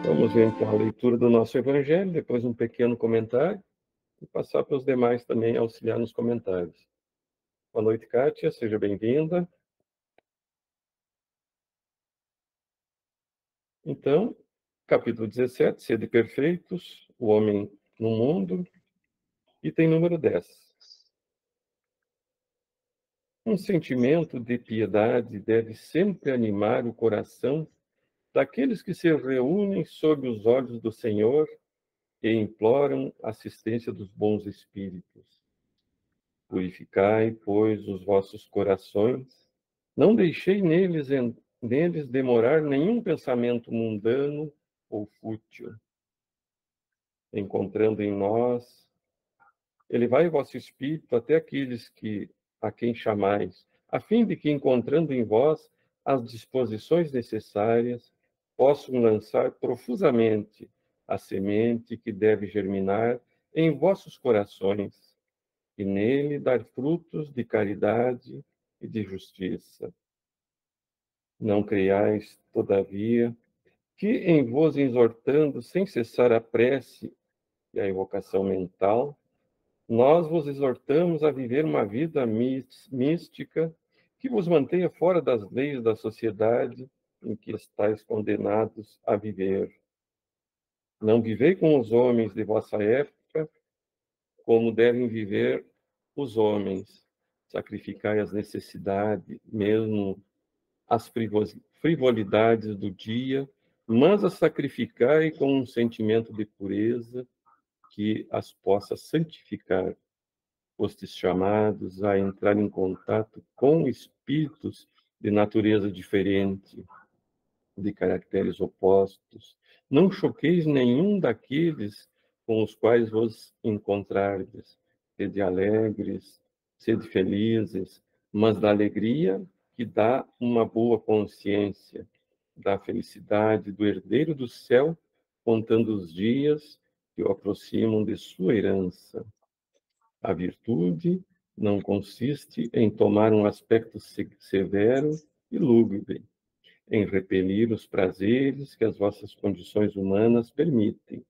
Vamos ver então a leitura do nosso Evangelho, depois um pequeno comentário e passar para os demais também auxiliar nos comentários. Boa noite, Kátia, seja bem-vinda. Então, capítulo 17, Sede Perfeitos, o homem no mundo, item número 10. Um sentimento de piedade deve sempre animar o coração daqueles que se reúnem sob os olhos do Senhor e imploram a assistência dos bons espíritos. Purificai, pois, os vossos corações. Não deixei neles demorar nenhum pensamento mundano ou fútil. Encontrando em nós, elevai o vosso espírito até aqueles a quem chamais, a fim de que, encontrando em vós as disposições necessárias, possam lançar profusamente a semente que deve germinar em vossos corações e nele dar frutos de caridade e de justiça. Não creiais, todavia, que em vos exortando sem cessar a prece e a evocação mental, nós vos exortamos a viver uma vida mística que vos mantenha fora das leis da sociedade em que estáis condenados a viver. Não vivei com os homens de vossa época como devem viver os homens. Sacrificai as necessidades, mesmo as frivolidades do dia, mas as sacrificai com um sentimento de pureza que as possa santificar. Fostes chamados a entrar em contato com espíritos de natureza diferente, de caracteres opostos. Não choqueis nenhum daqueles com os quais vos encontrardes. Sede alegres, sede felizes, mas da alegria que dá uma boa consciência, da felicidade do herdeiro do céu, contando os dias que o aproximam de sua herança. A virtude não consiste em tomar um aspecto severo e lúgubre, em repelir os prazeres que as vossas condições humanas permitem.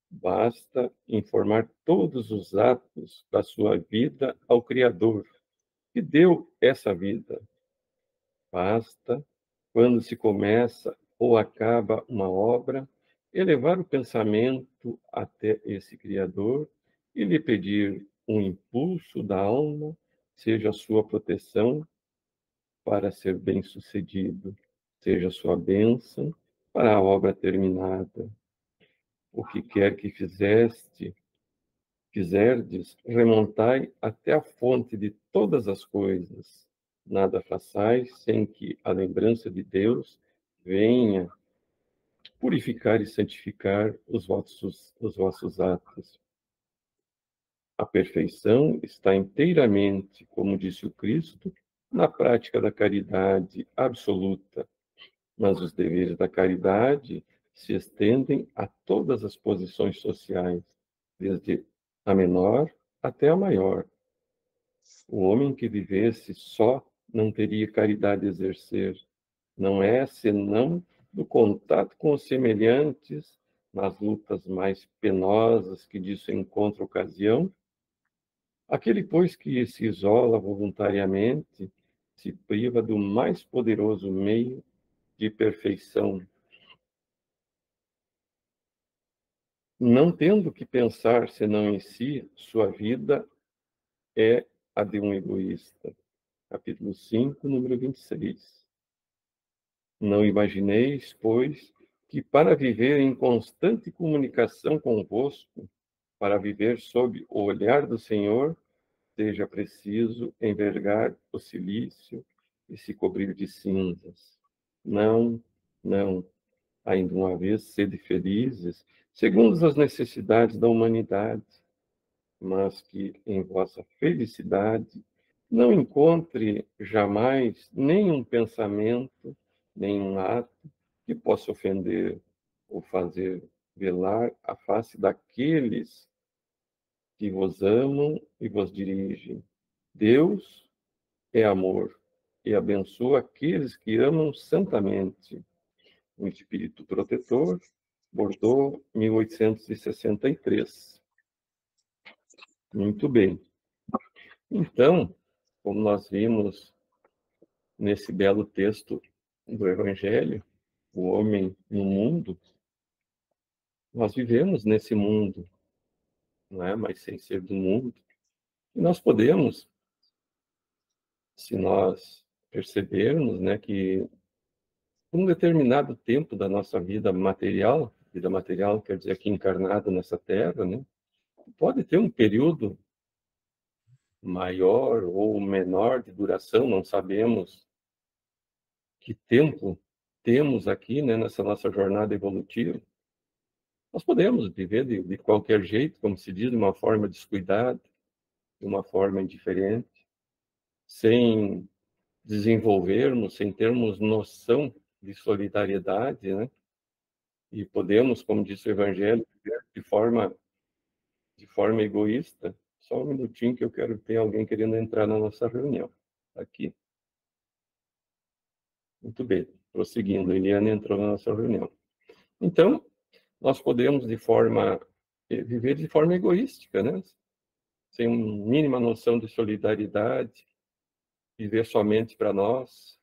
Basta informar todos os atos da sua vida ao Criador, que deu essa vida. Basta, quando se começa ou acaba uma obra, elevar o pensamento até esse Criador e lhe pedir um impulso da alma, seja a sua proteção para ser bem-sucedido, seja a sua bênção para a obra terminada. O que quer que fizerdes, remontai até a fonte de todas as coisas. Nada façais sem que a lembrança de Deus venha purificar e santificar os vossos atos. A perfeição está inteiramente, como disse o Cristo, na prática da caridade absoluta, mas os deveres da caridade se estendem a todas as posições sociais, desde a menor até a maior. O homem que vivesse só não teria caridade a exercer. Não é senão do contato com os semelhantes, nas lutas mais penosas que disso encontra ocasião. Aquele, pois, que se isola voluntariamente, se priva do mais poderoso meio de perfeição. Não tendo que pensar senão em si, sua vida é a de um egoísta. Capítulo 5, número 26. Não imagineis, pois, que para viver em constante comunicação convosco, para viver sob o olhar do Senhor, seja preciso envergar o cilício e se cobrir de cinzas. Não, não. Ainda uma vez, sede felizes, segundo as necessidades da humanidade, mas que em vossa felicidade não encontre jamais nenhum pensamento, nenhum ato que possa ofender ou fazer velar a face daqueles que vos amam e vos dirigem. Deus é amor e abençoa aqueles que amam santamente. Um espírito protetor Bordeaux, 1863. Muito bem. Então, como nós vimos nesse belo texto do Evangelho, o homem no mundo, nós vivemos nesse mundo, não é? Mas sem ser do mundo. E nós podemos, se nós percebermos, né, que por um determinado tempo da nossa vida material quer dizer aqui encarnado nessa terra, né, pode ter um período maior ou menor de duração, não sabemos que tempo temos aqui, né, nessa nossa jornada evolutiva. Nós podemos viver de qualquer jeito, como se diz, de uma forma descuidada, de uma forma indiferente, sem desenvolvermos, sem termos noção de solidariedade, né? E podemos, como disse o Evangelho, viver de forma egoísta. Só um minutinho que eu quero ter alguém querendo entrar na nossa reunião. Aqui. Muito bem. Prosseguindo, Eliane entrou na nossa reunião. Então, nós podemos viver de forma egoística, né? Sem mínima noção de solidariedade, viver somente para nós,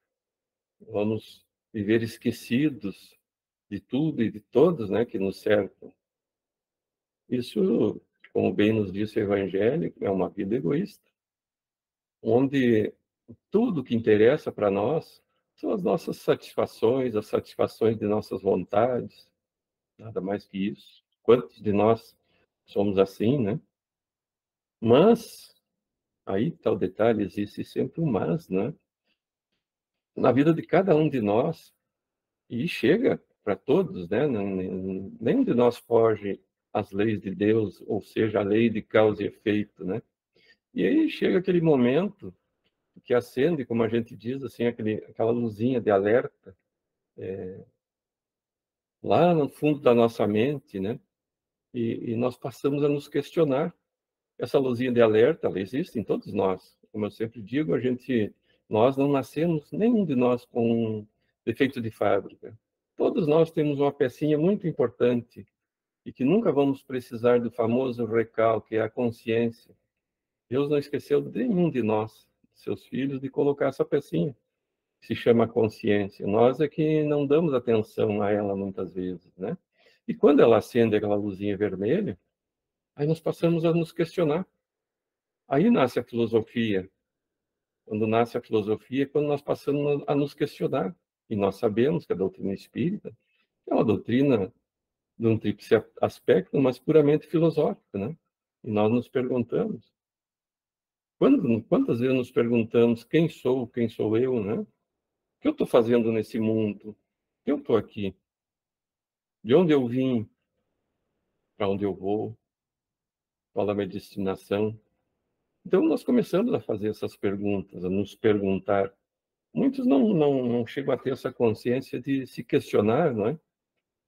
vamos viver esquecidos de tudo e de todos, né, que nos cercam. Isso, como bem nos disse o Evangelho, é uma vida egoísta, onde tudo que interessa para nós são as nossas satisfações, as satisfações de nossas vontades, nada mais que isso. Quantos de nós somos assim, né? Mas, aí está o detalhe, existe sempre um mas, né? Na vida de cada um de nós, e chega para todos, né? Nenhum de nós foge às leis de Deus, ou seja, a lei de causa e efeito, né? E aí chega aquele momento que acende, como a gente diz, assim, aquela luzinha de alerta, lá no fundo da nossa mente, né? E nós passamos a nos questionar. Essa luzinha de alerta, ela existe em todos nós. Como eu sempre digo, nós não nascemos, nenhum de nós, com um defeito de fábrica. Todos nós temos uma pecinha muito importante e que nunca vamos precisar do famoso recalque, que é a consciência. Deus não esqueceu de nenhum de nós, seus filhos, de colocar essa pecinha, que se chama consciência. Nós é que não damos atenção a ela muitas vezes, né? E quando ela acende aquela luzinha vermelha, aí nós passamos a nos questionar. Aí nasce a filosofia. Quando nasce a filosofia, é quando nós passamos a nos questionar. E nós sabemos que a doutrina espírita é uma doutrina de um tríplice aspecto, mas puramente filosófico, né? E nós nos perguntamos, quantas vezes nos perguntamos quem sou eu, né? O que eu estou fazendo nesse mundo? Por que eu estou aqui? De onde eu vim? Para onde eu vou? Qual a minha destinação? Então, nós começamos a fazer essas perguntas, a nos perguntar. Muitos não chegam a ter essa consciência de se questionar, não é?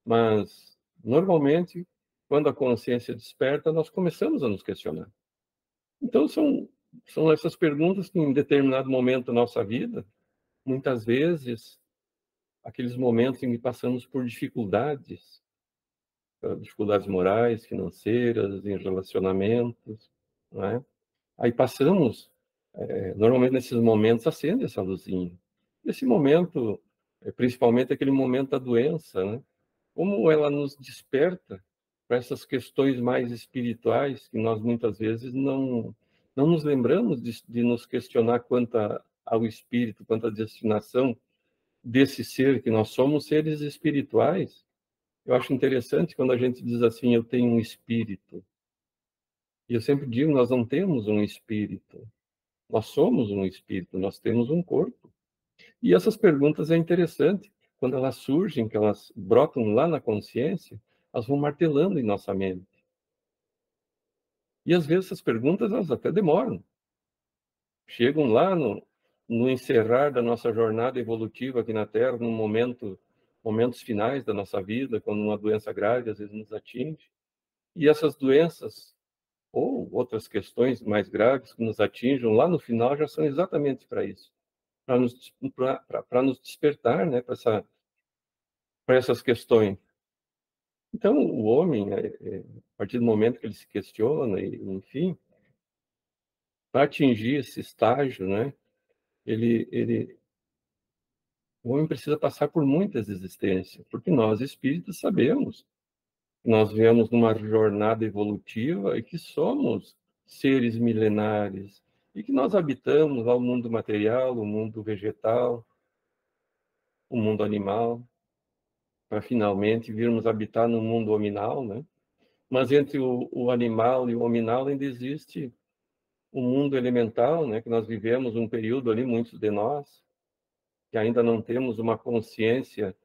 Mas, normalmente, quando a consciência desperta, nós começamos a nos questionar. Então, são essas perguntas que, em determinado momento da nossa vida, muitas vezes, aqueles momentos em que passamos por dificuldades morais, financeiras, em relacionamentos, não é? Aí passamos, normalmente nesses momentos acende essa luzinha. Esse momento, principalmente aquele momento da doença, né? Como ela nos desperta para essas questões mais espirituais que nós muitas vezes não nos lembramos de nos questionar ao espírito, quanto à destinação desse ser que nós somos, seres espirituais. Eu acho interessante quando a gente diz assim, eu tenho um espírito. E eu sempre digo, nós não temos um espírito. Nós somos um espírito, nós temos um corpo. E essas perguntas é interessante, quando elas surgem, que elas brotam lá na consciência, elas vão martelando em nossa mente. E às vezes essas perguntas elas até demoram. Chegam lá no encerrar da nossa jornada evolutiva aqui na Terra, momentos finais da nossa vida, quando uma doença grave às vezes nos atinge. E essas doenças ou outras questões mais graves que nos atinjam lá no final já são exatamente para isso, para nos despertar, né, para essas questões. Então, o homem, a partir do momento que ele se questiona, e, enfim, para atingir esse estágio, né, o homem precisa passar por muitas existências, porque nós, espíritos, sabemos que nós viemos numa jornada evolutiva e que somos seres milenares, e que nós habitamos lá o mundo material, o mundo vegetal, o mundo animal, para finalmente virmos habitar no mundo hominal, né? Mas entre o animal e o hominal ainda existe o mundo elemental, né? Que nós vivemos um período ali, muitos de nós, que ainda não temos uma consciência,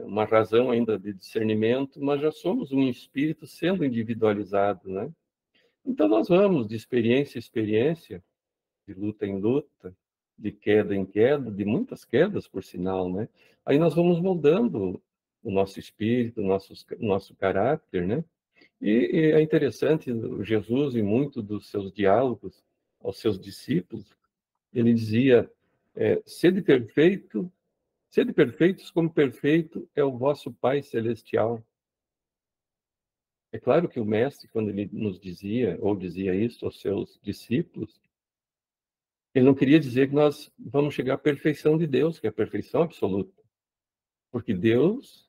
uma razão ainda de discernimento, mas já somos um espírito sendo individualizado, né? Então nós vamos de experiência em experiência, de luta em luta, de queda em queda, de muitas quedas, por sinal, né? Aí nós vamos moldando o nosso espírito, o nosso caráter, né? E é interessante, Jesus, em muito dos seus diálogos aos seus discípulos, ele dizia, sede perfeitos como perfeito é o vosso Pai Celestial. É claro que o Mestre, quando ele nos dizia, ou dizia isso aos seus discípulos, ele não queria dizer que nós vamos chegar à perfeição de Deus, que é a perfeição absoluta. Porque Deus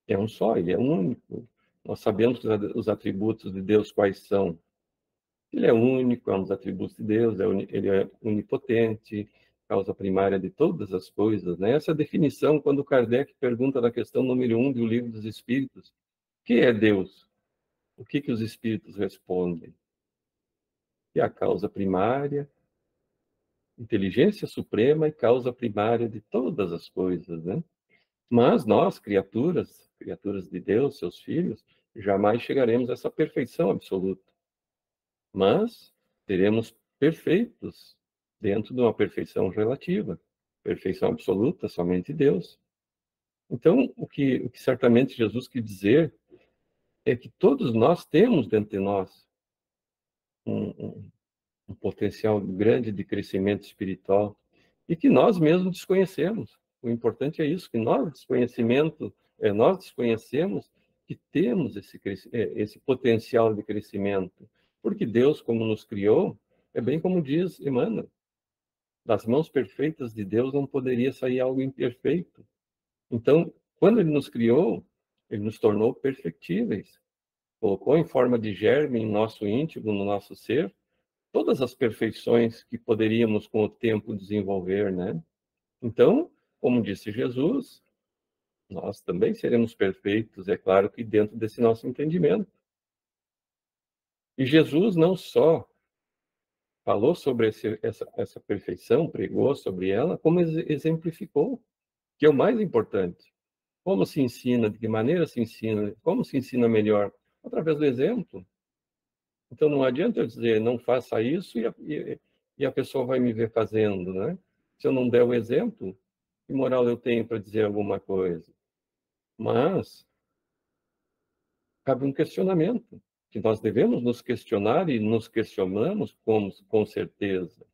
é um só, ele é único. Nós sabemos os atributos de Deus quais são. Ele é único, é um dos atributos de Deus, ele é onipotente, causa primária de todas as coisas, né? Essa definição, quando Kardec pergunta na questão número 1 do Livro dos Espíritos, o que é Deus? O que os espíritos respondem? Que é a causa primária, inteligência suprema e causa primária de todas as coisas, né? Mas nós, criaturas de Deus, seus filhos, jamais chegaremos a essa perfeição absoluta. Mas teremos perfeitos dentro de uma perfeição relativa. Perfeição absoluta, somente Deus. Então, o que certamente Jesus quis dizer é que todos nós temos dentro de nós um, um, um potencial grande de crescimento espiritual e que nós mesmos desconhecemos. O importante é isso, que nós desconhecemos que temos esse potencial de crescimento. Porque Deus, como nos criou, é bem como diz Emmanuel, das mãos perfeitas de Deus não poderia sair algo imperfeito. Então, quando ele nos criou, ele nos tornou perfectíveis. Colocou em forma de germe em nosso íntimo, no nosso ser, todas as perfeições que poderíamos com o tempo desenvolver, né? Então, como disse Jesus, nós também seremos perfeitos, é claro que dentro desse nosso entendimento. E Jesus não só falou sobre essa perfeição, pregou sobre ela, como exemplificou, que é o mais importante. Como se ensina, de que maneira se ensina, como se ensina melhor? Através do exemplo. Então, não adianta eu dizer, não faça isso, e a pessoa vai me ver fazendo, né? Se eu não der o exemplo, que moral eu tenho para dizer alguma coisa? Mas cabe um questionamento, que nós devemos nos questionar e nos questionamos com certeza.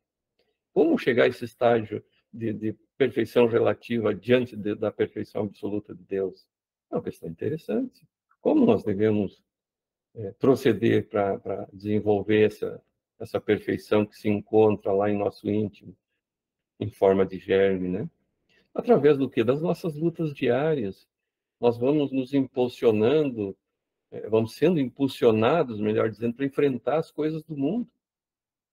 Como chegar a esse estágio de perfeição relativa diante da perfeição absoluta de Deus? É uma questão interessante. Como nós devemos proceder para desenvolver essa perfeição que se encontra lá em nosso íntimo, em forma de germe, né? Através do quê? Das nossas lutas diárias. Nós vamos nos impulsionando, vamos sendo impulsionados, melhor dizendo, para enfrentar as coisas do mundo,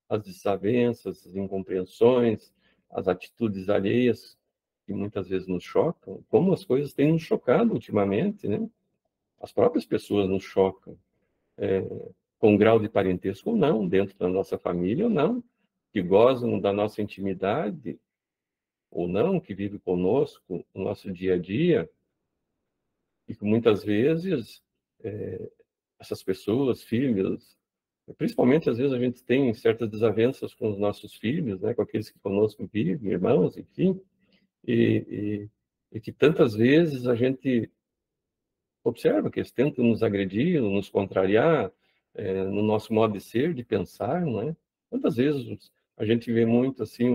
as desavenças, as incompreensões, as atitudes alheias que muitas vezes nos chocam, como as coisas têm nos chocado ultimamente, né? As próprias pessoas nos chocam, com grau de parentesco ou não, dentro da nossa família ou não, que gozam da nossa intimidade ou não, que vivem conosco no nosso dia a dia, e que muitas vezes essas pessoas, filhos, principalmente às vezes a gente tem certas desavenças com os nossos filhos, né, com aqueles que conosco vivem, irmãos, enfim, e que tantas vezes a gente observa que eles tentam nos agredir, nos contrariar, no nosso modo de ser, de pensar, não é? Quantas vezes a gente vê muito assim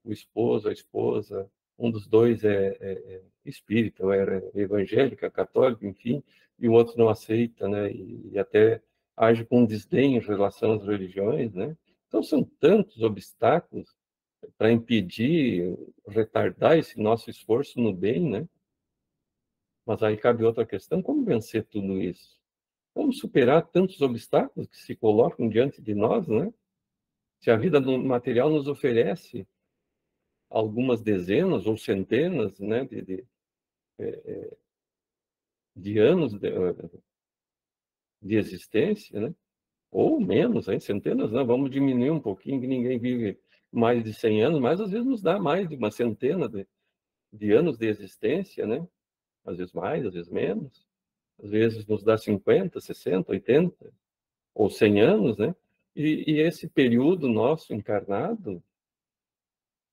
o esposo, a esposa um dos dois é espírita, ou era evangélica, católica, enfim, e o outro não aceita, né? E até age com desdém em relação às religiões, né? Então, são tantos obstáculos para impedir, retardar esse nosso esforço no bem, né? Mas aí cabe outra questão: como vencer tudo isso? Como superar tantos obstáculos que se colocam diante de nós, né? Se a vida material nos oferece algumas dezenas ou centenas, né, de anos de existência, né? Ou menos, hein? Centenas, não, vamos diminuir um pouquinho, que ninguém vive mais de 100 anos, mas às vezes nos dá mais de uma centena de anos de existência, né? Às vezes mais, às vezes menos. Às vezes nos dá 50, 60, 80 ou 100 anos, né? E esse período nosso encarnado,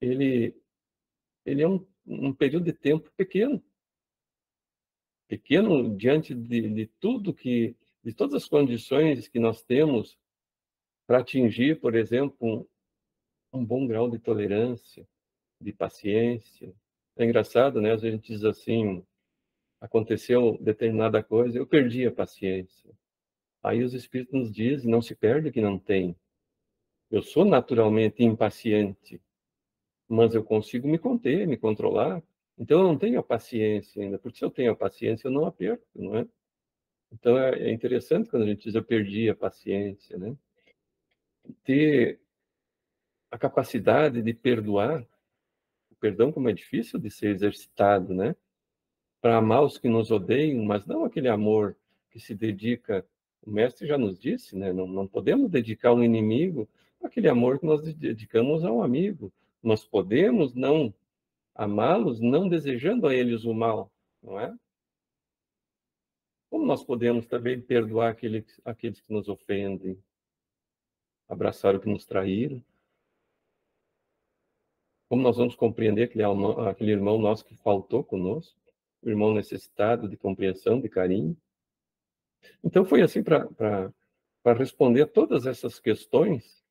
ele, ele é um período de tempo pequeno, pequeno diante de tudo de todas as condições que nós temos para atingir, por exemplo, um bom grau de tolerância, de paciência. É engraçado, né? Às vezes a gente diz assim: aconteceu determinada coisa, eu perdi a paciência. Aí os espíritos nos dizem: não se perde o que não tem. Eu sou naturalmente impaciente, mas eu consigo me conter, me controlar. Então eu não tenho a paciência ainda, porque se eu tenho a paciência, eu não a perco, não é? Então é interessante quando a gente diz: eu perdi a paciência, né? Ter a capacidade de perdoar, o perdão como é difícil de ser exercitado, né? Para amar os que nos odeiam, mas não aquele amor que se dedica, o mestre já nos disse, né? Não podemos dedicar um inimigo aquele amor que nós dedicamos a um amigo. Nós podemos não amá-los, não desejando a eles o mal, não é? Como nós podemos também perdoar aqueles que nos ofendem, abraçar o que nos traíram? Como nós vamos compreender aquele irmão nosso que faltou conosco, o irmão necessitado de compreensão, de carinho? Então, foi assim para responder a todas essas questões,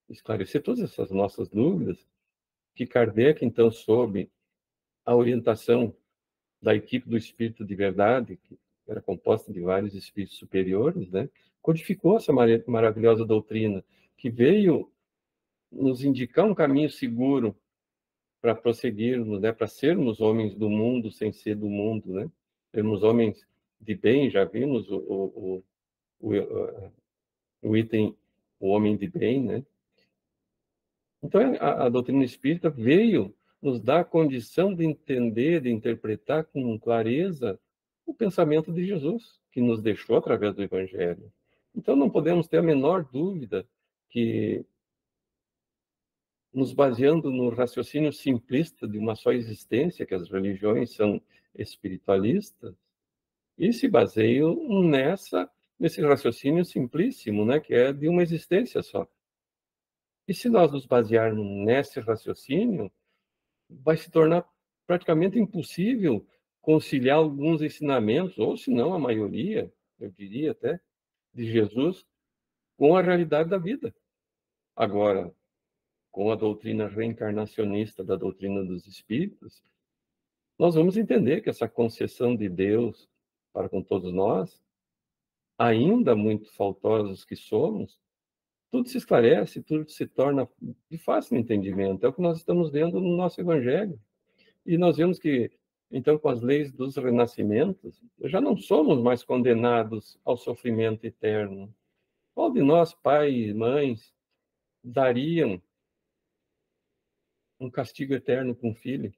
esclarecer todas essas nossas dúvidas, que Kardec, então, sob a orientação da equipe do Espírito de Verdade, que era composta de vários espíritos superiores, né, codificou essa maravilhosa doutrina, que veio nos indicar um caminho seguro para prosseguirmos, né, para sermos homens do mundo sem ser do mundo, né, sermos homens de bem. Já vimos o, o item, o homem de bem, né? Então, a doutrina espírita veio nos dar a condição de entender, de interpretar com clareza o pensamento de Jesus, que nos deixou através do Evangelho. Então, não podemos ter a menor dúvida que, nos baseando no raciocínio simplista de uma só existência, que as religiões são espiritualistas, e se baseiam nesse raciocínio simplíssimo, né, que é de uma existência só. E se nós nos basearmos nesse raciocínio, vai se tornar praticamente impossível conciliar alguns ensinamentos, ou se não a maioria, eu diria até, de Jesus, com a realidade da vida. Agora, com a doutrina reencarnacionista da doutrina dos espíritos, nós vamos entender que essa concessão de Deus para com todos nós, ainda muito faltosos que somos, tudo se esclarece, tudo se torna de fácil entendimento. É o que nós estamos vendo no nosso Evangelho. E nós vemos que, então, com as leis dos renascimentos, já não somos mais condenados ao sofrimento eterno. Qual de nós, pais e mães, dariam um castigo eterno para um filho?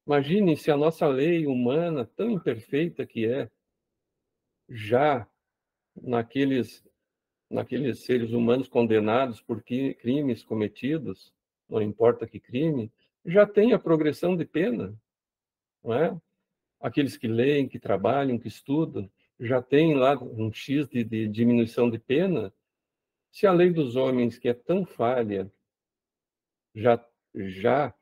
Imagine se a nossa lei humana, tão imperfeita que é, já naqueles, naqueles seres humanos condenados por crimes cometidos, não importa que crime, já tem a progressão de pena, não é? Aqueles que leem, que trabalham, que estudam, já tem lá um X de diminuição de pena. Se a lei dos homens, que é tão falha, já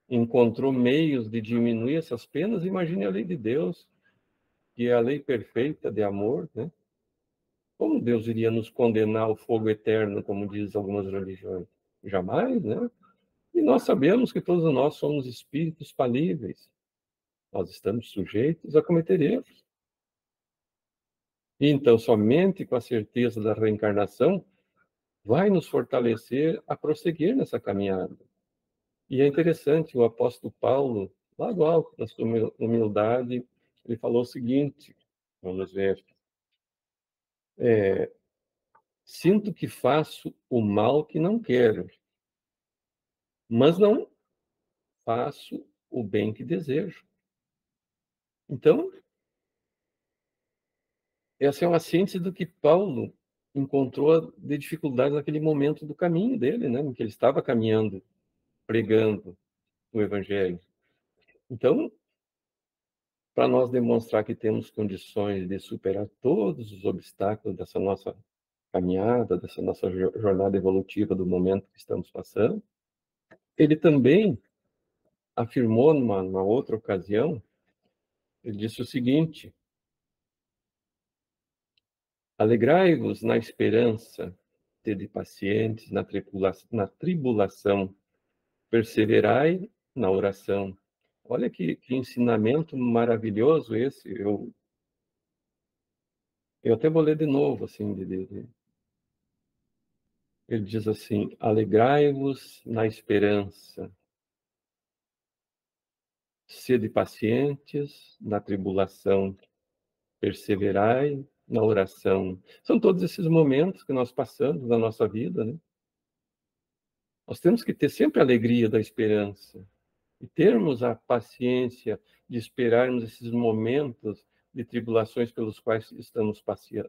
encontrou meios de diminuir essas penas, imagine a lei de Deus, que é a lei perfeita de amor, né? Como Deus iria nos condenar ao fogo eterno, como diz algumas religiões? Jamais, né? E nós sabemos que todos nós somos espíritos falíveis. Nós estamos sujeitos a cometer erros. E então, somente com a certeza da reencarnação vai nos fortalecer a prosseguir nessa caminhada. E é interessante, o apóstolo Paulo, lá do alto, na sua humildade, ele falou o seguinte, vamos ver, sinto que faço o mal que não quero, mas não faço o bem que desejo. Então, essa é uma síntese do que Paulo encontrou de dificuldades naquele momento do caminho dele, né, em que ele estava caminhando, pregando o evangelho. Então, para nós demonstrar que temos condições de superar todos os obstáculos dessa nossa caminhada, dessa nossa jornada evolutiva do momento que estamos passando, ele também afirmou numa outra ocasião, ele disse o seguinte: alegrai-vos na esperança, sede pacientes na tribulação, perseverai na oração. Olha que ensinamento maravilhoso esse. Eu até vou ler de novo, assim, ele diz assim: alegrai-vos na esperança, sede pacientes na tribulação, perseverai na oração. São todos esses momentos que nós passamos na nossa vida, né? Nós temos que ter sempre a alegria da esperança e termos a paciência de esperarmos esses momentos de tribulações pelos quais estamos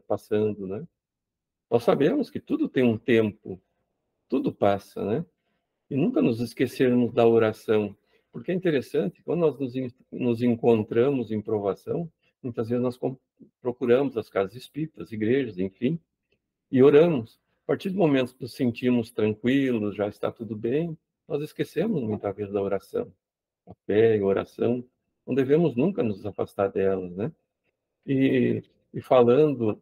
passando, né? Nós sabemos que tudo tem um tempo, tudo passa, né? E nunca nos esquecermos da oração, porque é interessante, quando nós nos encontramos em provação, muitas vezes nós procuramos as casas espíritas, igrejas, enfim, e oramos. A partir do momento que nos sentimos tranquilos, já está tudo bem, nós esquecemos muitas vezes da oração. A fé e a oração, não devemos nunca nos afastar delas, né? E falando,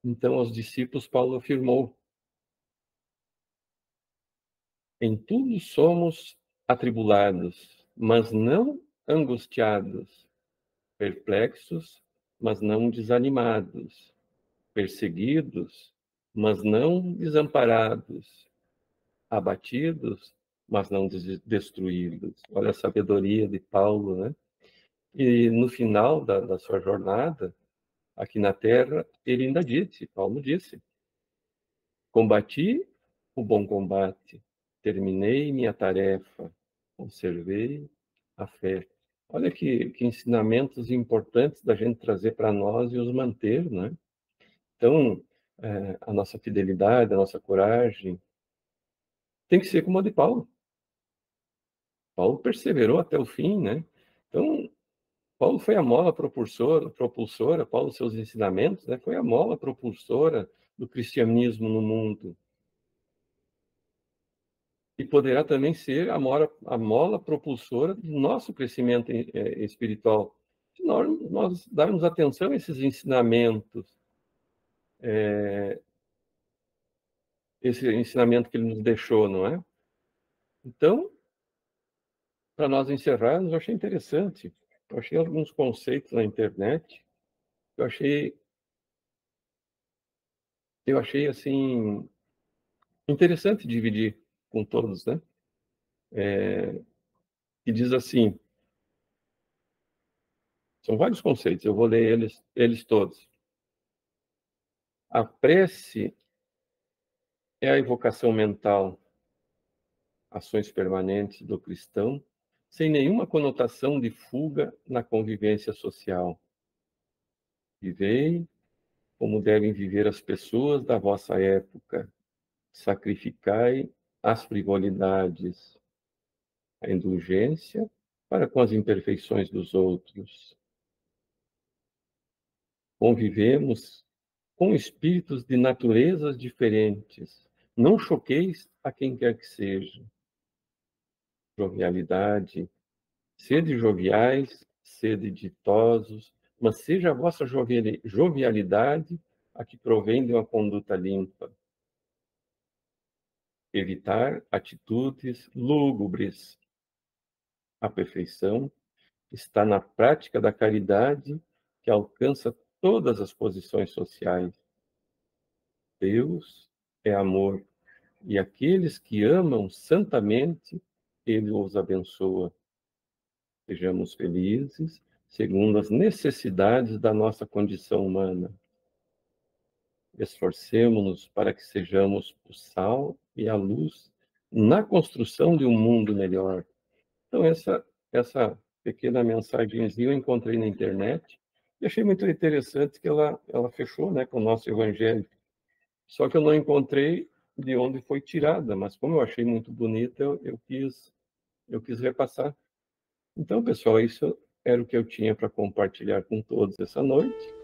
então, aos discípulos, Paulo afirmou: em tudo somos atribulados, mas não angustiados, perplexos, mas não desanimados, perseguidos, mas não desamparados, abatidos, mas não destruídos. Olha a sabedoria de Paulo, né? E no final da sua jornada aqui na Terra, ele ainda disse, Paulo disse: combati o bom combate, terminei minha tarefa, conservei a fé. Olha que ensinamentos importantes da gente trazer para nós e os manter, né? Então, a nossa fidelidade, a nossa coragem tem que ser como a de Paulo. Paulo perseverou até o fim, né? Então, Paulo foi a mola propulsora, Paulo, seus ensinamentos, né, foi a mola propulsora do cristianismo no mundo. E poderá também ser a mola propulsora do nosso crescimento espiritual. Se nós darmos atenção a esses ensinamentos, esse ensinamento que ele nos deixou, não é? Então, para nós encerrarmos, eu achei interessante. Eu achei alguns conceitos na internet. Eu achei assim interessante dividir com todos, né? Que diz assim, são vários conceitos, eu vou ler eles todos. A prece é a evocação mental, ações permanentes do cristão, sem nenhuma conotação de fuga na convivência social. Vivei como devem viver as pessoas da vossa época. Sacrificai as frivolidades, a indulgência para com as imperfeições dos outros. Convivemos com espíritos de naturezas diferentes. Não choqueis a quem quer que seja. Jovialidade, sede joviais, sede ditosos, mas seja a vossa jovialidade a que provém de uma conduta limpa. evitar atitudes lúgubres. A perfeição está na prática da caridade que alcança todas as posições sociais. Deus é amor, e aqueles que amam santamente, Ele os abençoa. Sejamos felizes, segundo as necessidades da nossa condição humana. Esforcemo-nos para que sejamos o sal e a luz na construção de um mundo melhor. Então, essa pequena mensagenzinha eu encontrei na internet e achei muito interessante que ela fechou, né, com o nosso evangelho. Só que eu não encontrei de onde foi tirada, mas como eu achei muito bonita, eu quis repassar. Então, pessoal, isso era o que eu tinha para compartilhar com todos essa noite.